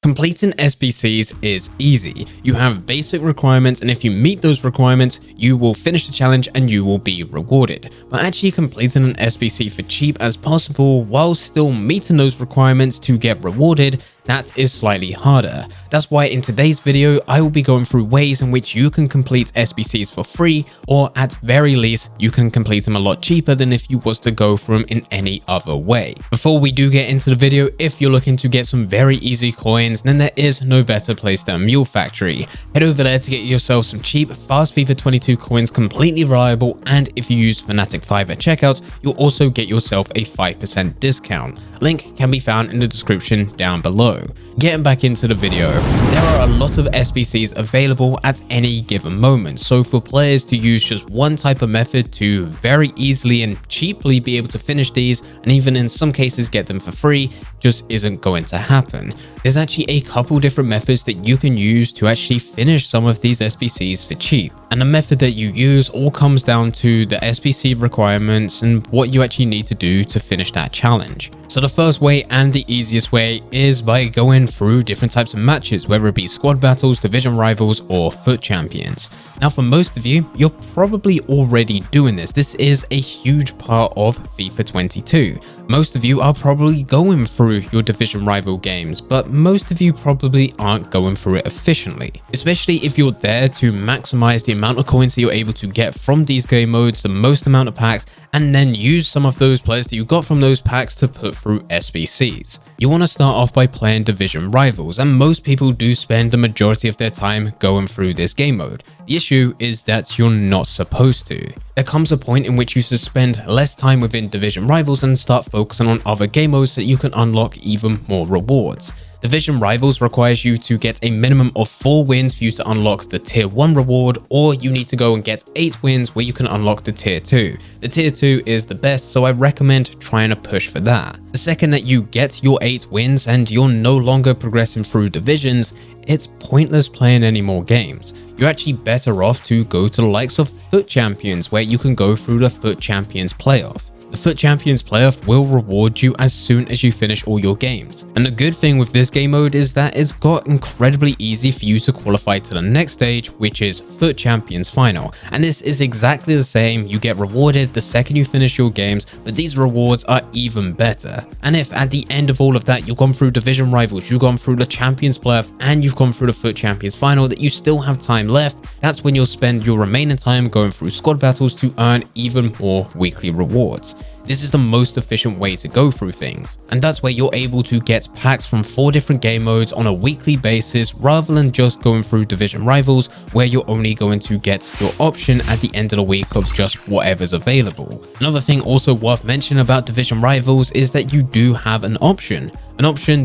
Completing SBCs is easy. You have basic requirements, and if you meet those requirements, you will finish the challenge and you will be rewarded. But actually completing an SBC for cheap as possible while still meeting those requirements to get rewarded, that is slightly harder. That's why in today's video, I will be going through ways in which you can complete SBCs for free, or at very least, you can complete them a lot cheaper than if you was to go for them in any other way. Before we do get into the video, if you're looking to get some very easy coins, then there is no better place than Mule Factory. Head over there to get yourself some cheap, fast FIFA 22 coins completely reliable, and if you use Fnatic 5 at checkout, you'll also get yourself a 5% discount. Link can be found in the description down below. Getting back into the video, there are a lot of SBCs available at any given moment, so for players to use just one type of method to very easily and cheaply be able to finish these, and even in some cases get them for free, just isn't going to happen. There's actually a couple different methods that you can use to actually finish some of these SBCs for cheap. And the method that you use all comes down to the SBC requirements and what you actually need to do to finish that challenge. So the first way and the easiest way is by going through different types of matches, whether it be squad battles, division rivals, or FUT champions. Now for most of you, you're probably already doing this. This is a huge part of FIFA 22. Most of you are probably going through your division rival games, but most of you probably aren't going through it efficiently, especially if you're there to maximize the amount of coins that you're able to get from these game modes, the most amount of packs, and then use some of those players that you got from those packs to put through SBCs. You want to start off by playing division rivals, and most people do spend the majority of their time going through this game mode. The issue is that you're not supposed to. There comes a point in which you should spend less time within division rivals and start focusing on other game modes so that you can unlock even more rewards. Division Rivals requires you to get a minimum of 4 wins for you to unlock the tier 1 reward, or you need to go and get 8 wins where you can unlock the tier 2. The tier 2 is the best, so I recommend trying to push for that. The second that you get your 8 wins and you're no longer progressing through divisions, it's pointless playing any more games. You're actually better off to go to the likes of FUT Champions, where you can go through the FUT Champions playoff. The FUT Champions playoff will reward you as soon as you finish all your games. And the good thing with this game mode is that it's got incredibly easy for you to qualify to the next stage, which is FUT Champions Final. And this is exactly the same. You get rewarded the second you finish your games, but these rewards are even better. And if at the end of all of that, you've gone through division rivals, you've gone through the Champions playoff, and you've gone through the FUT Champions Final, that you still have time left, that's when you'll spend your remaining time going through squad battles to earn even more weekly rewards. This is the most efficient way to go through things, and that's where you're able to get packs from 4 different game modes on a weekly basis rather than just going through division rivals where you're only going to get your option at the end of the week of just whatever's available. Another thing also worth mentioning about division rivals is that you do have an option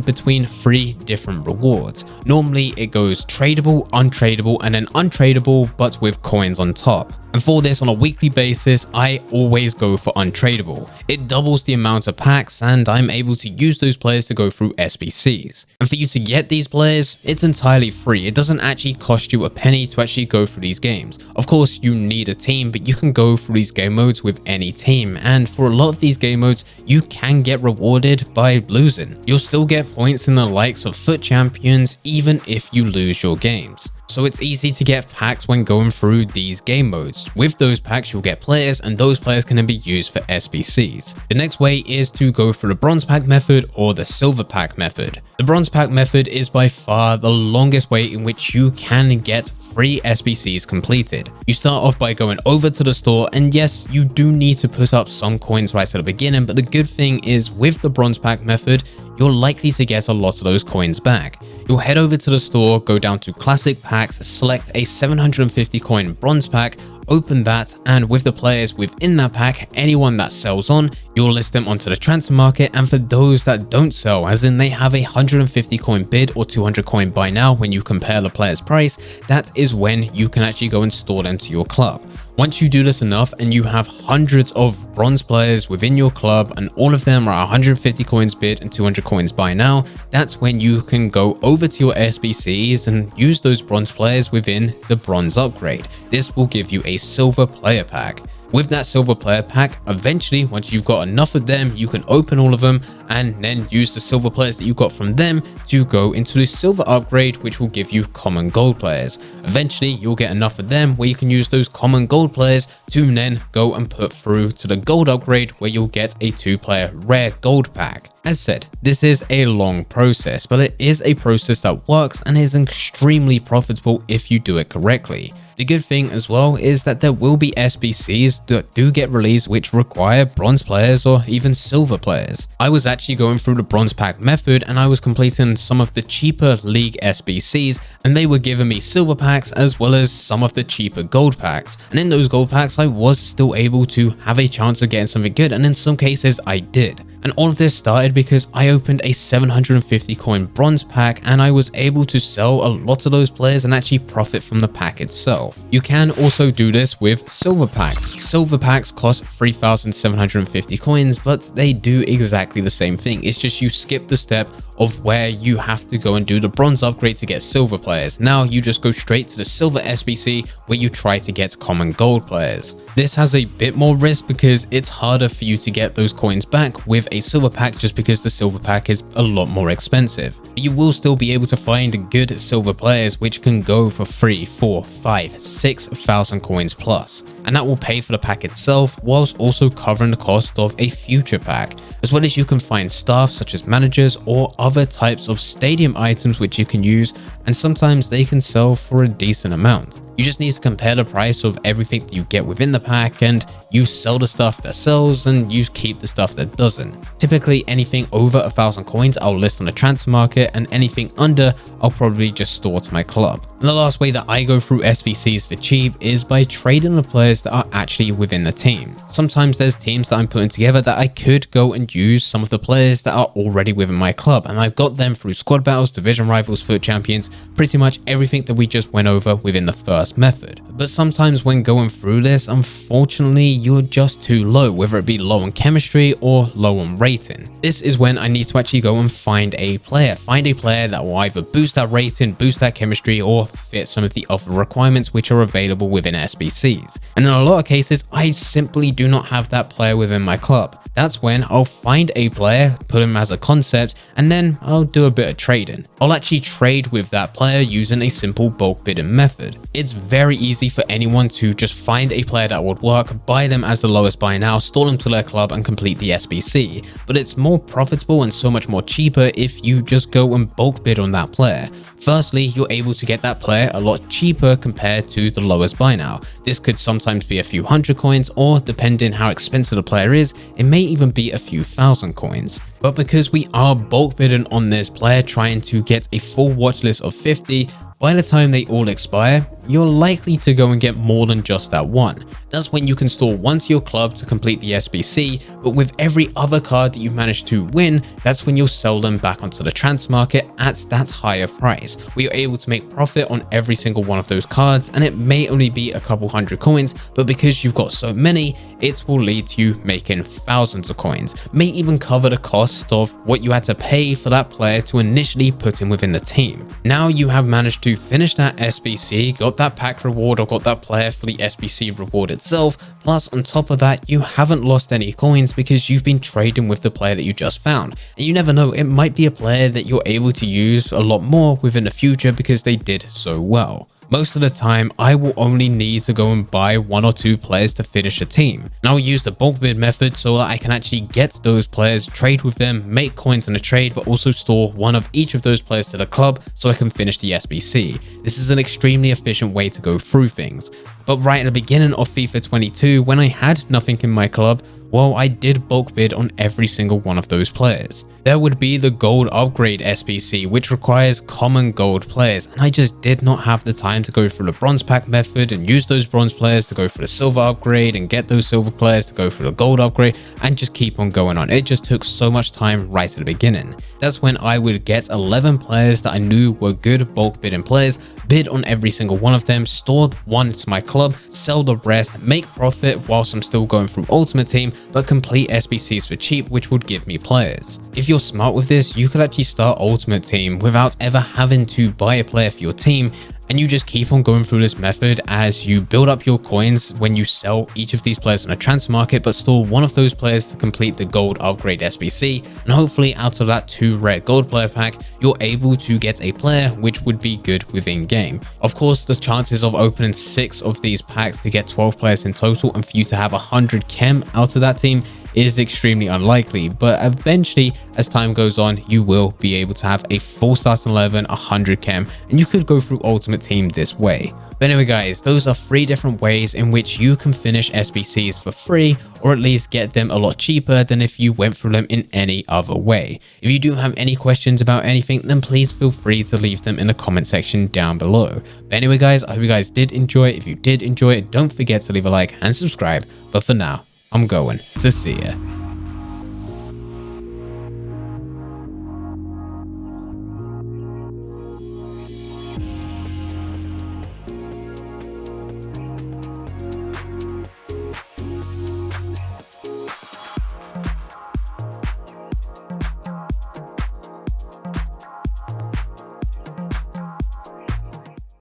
between 3 different rewards. Normally it goes tradable, untradeable, and then untradeable but with coins on top. And for this on a weekly basis, I always go for untradeable. It doubles the amount of packs and I'm able to use those players to go through SBCs. And for you to get these players, it's entirely free. It doesn't actually cost you a penny to actually go through these games. Of course, you need a team, but you can go through these game modes with any team. And for a lot of these game modes, you can get rewarded by losing. You'll still get points in the likes of FUT Champions even if you lose your games. So it's easy to get packs when going through these game modes. With those packs, you'll get players, and those players can then be used for SBCs. The next way is to go for the bronze pack method or the silver pack method. The bronze pack method is by far the longest way in which you can get free SBCs completed. You start off by going over to the store, and yes, you do need to put up some coins right at the beginning, but the good thing is with the bronze pack method, you're likely to get a lot of those coins back. You'll head over to the store, go down to classic packs, select a 750 coin bronze pack, open that, and with the players within that pack, anyone that sells on, you'll list them onto the transfer market. And for those that don't sell, as in they have a 150 coin bid or 200 coin buy now, when you compare the player's price, that is when you can actually go and store them to your club. Once you do this enough and you have hundreds of bronze players within your club and all of them are 150 coins bid and 200 coins buy now, that's when you can go over to your SBCs and use those bronze players within the bronze upgrade. This will give you a silver player pack. With that silver player pack, eventually once you've got enough of them, you can open all of them and then use the silver players that you got from them to go into the silver upgrade, which will give you common gold players. Eventually you'll get enough of them where you can use those common gold players to then go and put through to the gold upgrade, where you'll get a 2-player rare gold pack. As said, this is a long process, but it is a process that works and is extremely profitable if you do it correctly. The good thing as well is that there will be SBCs that do get released which require bronze players or even silver players. I was actually going through the bronze pack method and I was completing some of the cheaper league SBCs, and they were giving me silver packs as well as some of the cheaper gold packs. And in those gold packs I was still able to have a chance of getting something good, and in some cases I did. And all of this started because I opened a 750 coin bronze pack and I was able to sell a lot of those players and actually profit from the pack itself. You can also do this with silver packs. Silver packs cost 3,750 coins, but they do exactly the same thing. It's just you skip the step of where you have to go and do the bronze upgrade to get silver players. Now you just go straight to the silver SBC where you try to get common gold players. This has a bit more risk because it's harder for you to get those coins back with a silver pack, just because the silver pack is a lot more expensive. But you will still be able to find good silver players which can go for 3, 4, 5, 6,000 coins plus. And that will pay for the pack itself whilst also covering the cost of a future pack. As well as you can find staff such as managers or other types of stadium items which you can use, and sometimes they can sell for a decent amount. You just need to compare the price of everything that you get within the pack, and you sell the stuff that sells and you keep the stuff that doesn't. Typically anything over 1,000 coins I'll list on the transfer market, and anything under I'll probably just store to my club. And the last way that I go through SBCs for cheap is by trading the players that are actually within the team. Sometimes there's teams that I'm putting together that I could go and use some of the players that are already within my club, and I've got them through squad battles, division rivals, foot champions, pretty much everything that we just went over within the first method. But sometimes when going through this, unfortunately you're just too low, whether it be low on chemistry or low on rating. This is when I need to actually go and find a player that will either boost that rating, boost that chemistry, or fit some of the other requirements which are available within SBCs. And in a lot of cases I simply do not have that player within my club. That's when I'll find a player, put him as a concept, and then I'll do a bit of trading. I'll actually trade with that player using a simple bulk bidding method. It's very easy for anyone to just find a player that would work, buy them as the lowest buy now, store them to their club and complete the SBC. But it's more profitable and so much more cheaper if you just go and bulk bid on that player. Firstly, you're able to get that player a lot cheaper compared to the lowest buy now. This could sometimes be a few hundred coins, or depending how expensive the player is, it may even be a few thousand coins. But because we are bulk bidding on this player, trying to get a full watch list of 50, by the time they all expire, you're likely to go and get more than just that one. That's when you can store one to your club to complete the SBC, but with every other card that you manage to win, that's when you'll sell them back onto the transfer market at that higher price, where you're able to make profit on every single one of those cards. And it may only be a couple hundred coins, but because you've got so many, it will lead to you making thousands of coins, may even cover the cost of what you had to pay for that player to initially put in within the team. Now you have managed to finish that SBC, got that pack reward or got that player for the SBC reward itself, plus on top of that you haven't lost any coins because you've been trading with the player that you just found. And you never know, it might be a player that you're able to use a lot more within the future because they did so well. Most of the time, I will only need to go and buy 1 or 2 players to finish a team. And I'll use the bulk bid method so that I can actually get those players, trade with them, make coins in a trade, but also store one of each of those players to the club so I can finish the SBC. This is an extremely efficient way to go through things. But right at the beginning of FIFA 22, when I had nothing in my club, well, I did bulk bid on every single one of those players. There would be the gold upgrade SBC, which requires common gold players, and I just did not have the time to go through the bronze pack method and use those bronze players to go for the silver upgrade and get those silver players to go for the gold upgrade and just keep on going on. It just took so much time right at the beginning. That's when I would get 11 players that I knew were good bulk bidding players, bid on every single one of them, store one to my club, sell the rest, make profit whilst I'm still going through Ultimate Team, but complete SBCs for cheap, which would give me players. If you're smart with this, you could actually start Ultimate Team without ever having to buy a player for your team, and you just keep on going through this method as you build up your coins when you sell each of these players on a transfer market, but store one of those players to complete the gold upgrade SBC, and hopefully out of that 2 rare gold player pack, you're able to get a player which would be good within game. Of course, the chances of opening 6 of these packs to get 12 players in total and for you to have 100 chem out of that team is extremely unlikely, but eventually as time goes on you will be able to have a full starting 11, 100 chem, and you could go through ultimate team this way. But anyway guys, those are 3 different ways in which you can finish SBCs for free, or at least get them a lot cheaper than if you went through them in any other way. If you do have any questions about anything, then please feel free to leave them in the comment section down below. But anyway guys, I hope you guys did enjoy it. If you did enjoy it, don't forget to leave a like and subscribe. But for now, I'm going to see ya.